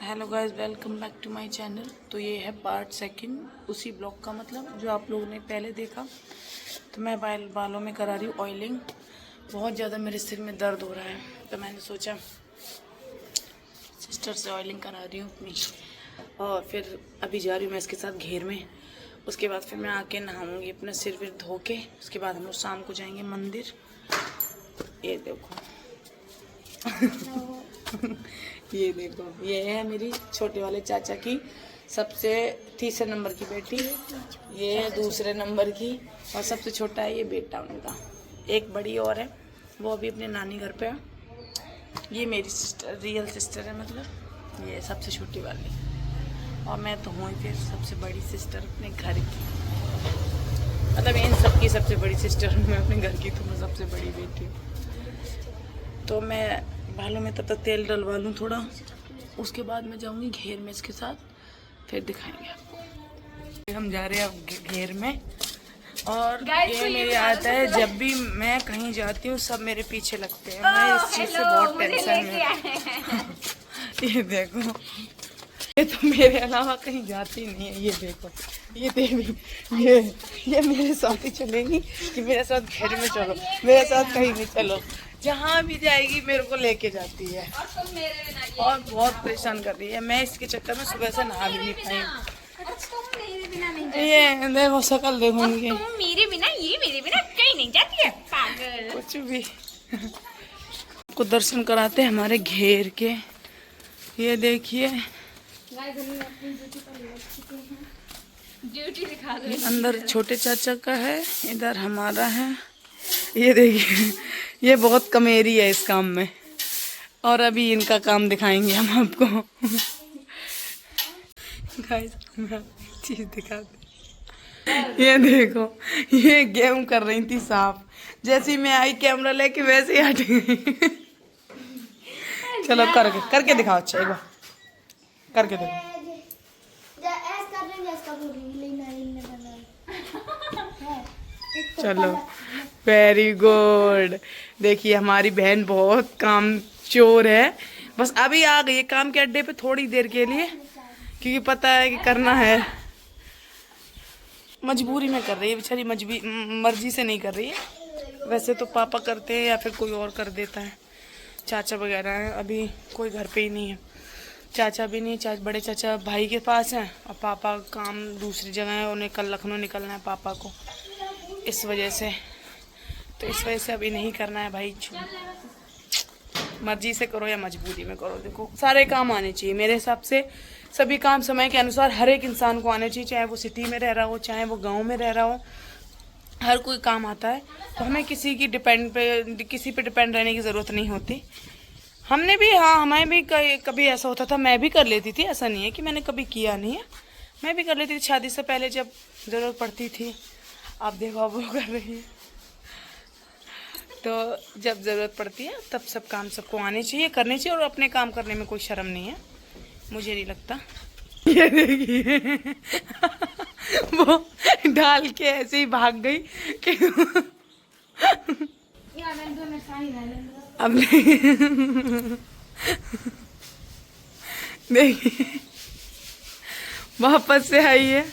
Hello guys, welcome back to my channel. तो ये है पार्ट सेकंड उसी ब्लॉग का, मतलब जो आप लोगों ने पहले देखा। तो मैं बालों में करा रही हूँ ऑयलिंग। बहुत ज़्यादा मेरे सिर में दर्द हो रहा है, तो मैंने सोचा सिस्टर से ऑयलिंग करा रही हूँ अपनी। और फिर अभी जा रही हूँ मैं इसके साथ घेर में। उसके बाद फिर मैं आके नहाऊँगी, अपना सिर फिर धो के। उसके बाद हम लोग शाम को जाएंगे मंदिर। ये देखो ये देखो, ये है मेरी छोटे वाले चाचा की सबसे तीसरे नंबर की बेटी, ये है दूसरे नंबर की, और सबसे छोटा है ये बेटा उनका। एक बड़ी और है, वो अभी अपने नानी घर पे है। ये मेरी सिस्टर, रियल सिस्टर है, मतलब ये सबसे छोटी वाली। और मैं तो हूँ फिर सबसे बड़ी सिस्टर अपने घर की, मतलब इन सब की सबसे बड़ी सिस्टर हूँ मैं अपने घर की, तो मैं सबसे बड़ी बेटी हूँ। तो मैं बालों में तब तक तेल डलवा लूँ थोड़ा, उसके बाद मैं जाऊँगी घेर में इसके साथ, फिर दिखाएंगे आपको। हम जा रहे हैं अब घेर में। और ये मेरी आदत है, जब भी मैं कहीं जाती हूँ सब मेरे पीछे लगते हैं। मैं इस चीज़ से बहुत टेंशन में। ये देखो, ये तो मेरे अलावा कहीं जाती नहीं है। ये देखो, ये देवी, ये मेरे साथ ही चलेगी कि मेरे साथ घेर में चलो, मेरे साथ कहीं नहीं चलो। जहाँ भी जाएगी मेरे को लेके जाती है और बहुत परेशान कर रही है। मैं इसके चक्कर में सुबह से नहा भी नहीं पाई। ये देखो शकल देखो उनकी, मेरे बिना कहीं नहीं जाती है, पागल। कुछ भी। आपको दर्शन कराते हैं हमारे घेर के। ये देखिए, ड्यूटी दिखा दो। अंदर छोटे चाचा का है, इधर हमारा है। ये देखिए, ये बहुत कमेरी है इस काम में, और अभी इनका काम दिखाएंगे हम आपको। गाइस, मैं चीज दिखाते। ये देखो, ये गेम कर रही थी साफ। जैसे ही मैं आई कैमरा लेके वैसे ही हट गई। चलो करके दिखाओ। अच्छा, एक बार करके देखो। चलो, वेरी गुड। देखिए, हमारी बहन बहुत काम चोर है। बस अभी आ गई है काम के अड्डे पे थोड़ी देर के लिए, क्योंकि पता है कि करना है। मजबूरी में कर रही है बेचारी, मर्जी से नहीं कर रही है। वैसे तो पापा करते हैं या फिर कोई और कर देता है, चाचा वगैरह हैं। अभी कोई घर पे ही नहीं है, चाचा भी नहीं। बड़े चाचा भाई के पास हैं, और पापा काम दूसरी जगह है। उन्हें कल लखनऊ निकलना है पापा को, इस वजह से। तो इस वजह से अभी नहीं करना है भाई। मर्जी से करो या मजबूरी में करो, देखो सारे काम आने चाहिए मेरे हिसाब से। सभी काम समय के अनुसार हर एक इंसान को आने चाहिए, चाहे वो सिटी में रह रहा हो, चाहे वो गांव में रह रहा हो। हर कोई काम आता है, तो हमें किसी पे डिपेंड रहने की ज़रूरत नहीं होती। हमने भी, हाँ, हमें भी कभी ऐसा होता था, मैं भी कर लेती थी। ऐसा नहीं है कि मैंने कभी किया नहीं है, मैं भी कर लेती थी शादी से पहले जब ज़रूरत पड़ती थी। आप देखो, अब वो कर रही है। तो जब ज़रूरत पड़ती है तब सब काम सबको आने चाहिए, करने चाहिए, और अपने काम करने में कोई शर्म नहीं है, मुझे नहीं लगता। ये देखिए, वो डाल के ऐसे ही भाग गई कि अब देखिए वापस से आई है।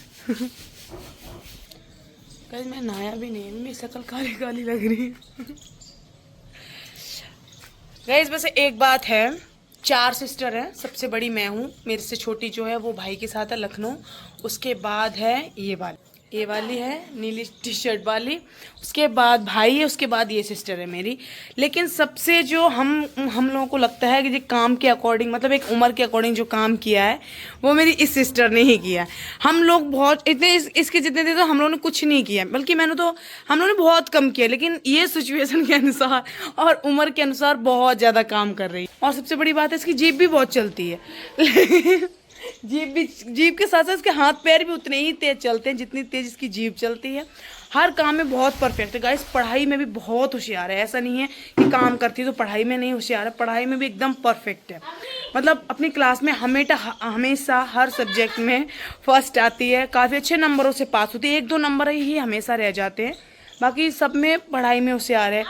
कल मैं नहाया भी नहीं, मेरी शक्ल काली काली लग रही है। गाइस, बस एक बात है, 4 सिस्टर हैं, सबसे बड़ी मैं हूँ। मेरे से छोटी जो है वो भाई के साथ है लखनऊ। उसके बाद है ये वाली है नीली टी शर्ट वाली। उसके बाद भाई है, उसके बाद ये सिस्टर है मेरी। लेकिन सबसे जो हम लोगों को लगता है कि जो काम के अकॉर्डिंग, मतलब एक उम्र के अकॉर्डिंग जो काम किया है, वो मेरी इस सिस्टर ने ही किया है। हम लोग बहुत इतने इसके जितने थे तो हम लोगों ने कुछ नहीं किया, बल्कि हम लोगों ने बहुत कम किया। लेकिन ये सिचुएशन के अनुसार और उम्र के अनुसार बहुत ज़्यादा काम कर रही है। और सबसे बड़ी बात है, इसकी जीभ भी बहुत चलती है। जीभ के साथ साथ इसके हाथ पैर भी उतने ही तेज चलते हैं जितनी तेज इसकी जीभ चलती है। हर काम में बहुत परफेक्ट है गाइस। पढ़ाई में भी बहुत होशियार है, ऐसा नहीं है कि काम करती है तो पढ़ाई में नहीं होशियार है, पढ़ाई में भी एकदम परफेक्ट है। मतलब अपनी क्लास में हमेशा हर सब्जेक्ट में फर्स्ट आती है, काफ़ी अच्छे नंबरों से पास होती है। 1-2 नंबर ही हमेशा रह जाते हैं, बाकी सब में पढ़ाई में होशियार है।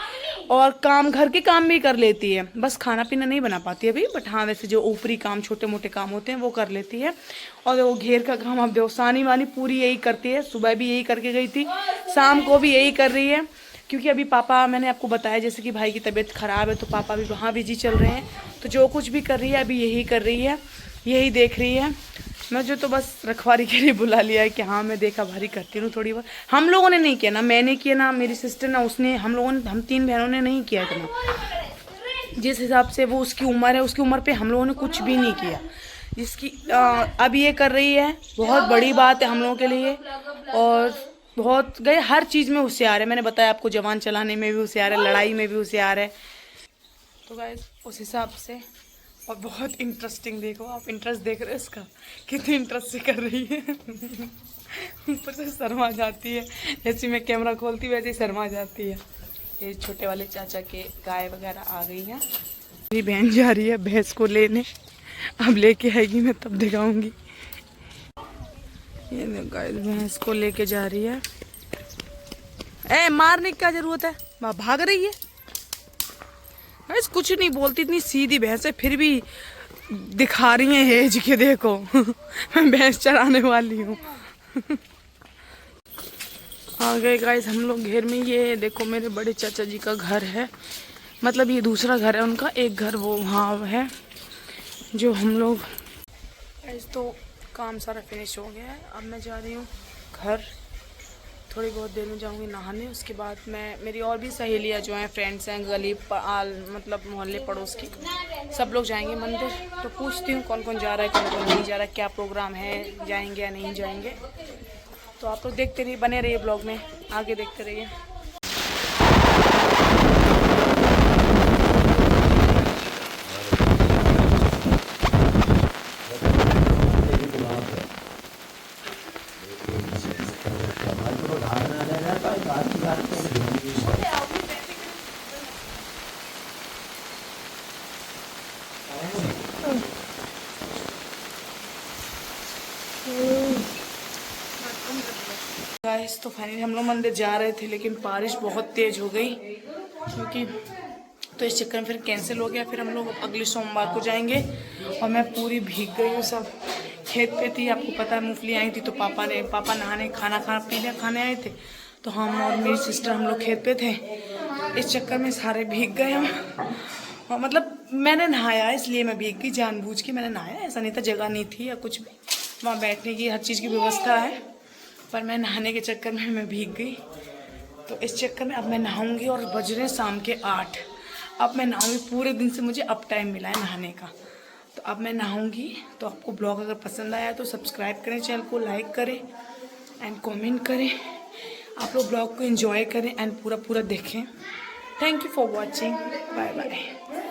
और काम घर के काम भी कर लेती है, बस खाना पीना नहीं बना पाती है अभी, बट हाँ वैसे जो ऊपरी काम छोटे मोटे काम होते हैं वो कर लेती है। और वो घेर का काम अब देवसानी वाली पूरी यही करती है, सुबह भी यही करके गई थी, शाम को भी यही कर रही है। क्योंकि अभी पापा, मैंने आपको बताया जैसे कि भाई की तबीयत ख़राब है तो पापा भी वहाँ बिजी चल रहे हैं, तो जो कुछ भी कर रही है अभी यही कर रही है, यही देख रही है। मुझे तो बस रखवारी के लिए बुला लिया है कि हाँ मैं देखा भारी करती हूँ थोड़ी बहुत। हम लोगों ने नहीं किया ना, मैंने किया ना मेरी सिस्टर ना, उसने, हम लोगों ने, हम 3 बहनों ने नहीं किया इतना। जिस हिसाब से वो उसकी उम्र है, उसकी उम्र पे हम लोगों ने कुछ भी नहीं किया। जिसकी अब ये कर रही है, बहुत बड़ी बात है हम लोगों के लिए। और बहुत गए, हर चीज़ में होशियार है, मैंने बताया आपको, जवान चलाने में भी होशियार है, लड़ाई में भी होशियार है। तो गाइस उस हिसाब से, और बहुत इंटरेस्टिंग, देखो आप इंटरेस्ट देख रहे हो इसका, कितनी इंटरेस्ट से कर रही है। ऊपर से शर्मा जाती है, जैसे मैं कैमरा खोलती वैसे ही शर्मा जाती है। ये छोटे वाले चाचा के गाय वगैरह आ गई हैं। मेरी बहन जा रही है भैंस को लेने, अब लेके आएगी मैं तब दिखाऊंगी। ये गाय भैंस को लेके जा रही है। ए मारने की क्या जरूरत है, भाग रही है। बस कुछ नहीं बोलती, इतनी सीधी भैंस है फिर भी दिखा रही है हेज के, देखो। मैं भैंस चराने वाली हूँ। आ गए गाइस हम लोग घेर में। ये देखो मेरे बड़े चाचा जी का घर है, मतलब ये दूसरा घर है उनका, एक घर वो वहाँ है जो हम लोग। गाइस तो काम सारा फिनिश हो गया है, अब मैं जा रही हूँ घर, थोड़ी बहुत देर में जाऊंगी नहाने। उसके बाद मैं, मेरी और भी सहेलियाँ जो हैं, फ्रेंड्स हैं, गली मतलब मोहल्ले पड़ोस की, सब लोग जाएंगे मंदिर। तो पूछती हूँ कौन कौन जा रहा है, कौन कौन नहीं जा रहा है, क्या प्रोग्राम है, जाएंगे या नहीं जाएंगे। तो आप लोग देखते रहिए, बने रहिए ब्लॉग में, आगे देखते रहिए। गाइस तो फाइनली हम लोग मंदिर जा रहे थे, लेकिन बारिश बहुत तेज हो गई, क्योंकि तो इस चक्कर में फिर कैंसिल हो गया। फिर हम लोग अगले सोमवार को जाएंगे। और मैं पूरी भीग गई हूँ, सब खेत पे थी, आपको पता है मूंगफली आई थी, तो पापा नहाने पीने खाने आए थे, तो हम और मेरी सिस्टर हम लोग खेत पे थे। इस चक्कर में सारे भीग गए हम। और मतलब मैंने नहाया इसलिए मैं भीग गई, जानबूझ के मैंने नहाया, ऐसा नहीं था, जगह नहीं थी या कुछ भी, वहाँ बैठने की हर चीज़ की व्यवस्था है, पर मैं नहाने के चक्कर में मैं भीग गई। तो इस चक्कर में अब मैं नहाऊंगी, और बज रहे शाम के 8। अब मैं नहाऊंगी, पूरे दिन से मुझे अब टाइम मिला है नहाने का, तो अब मैं नहाऊंगी। तो आपको ब्लॉग अगर पसंद आया तो सब्सक्राइब करें, चैनल को लाइक करें एंड कमेंट करें। आप लोग ब्लॉग को एंजॉय करें एंड पूरा देखें। Thank you for watching, bye bye.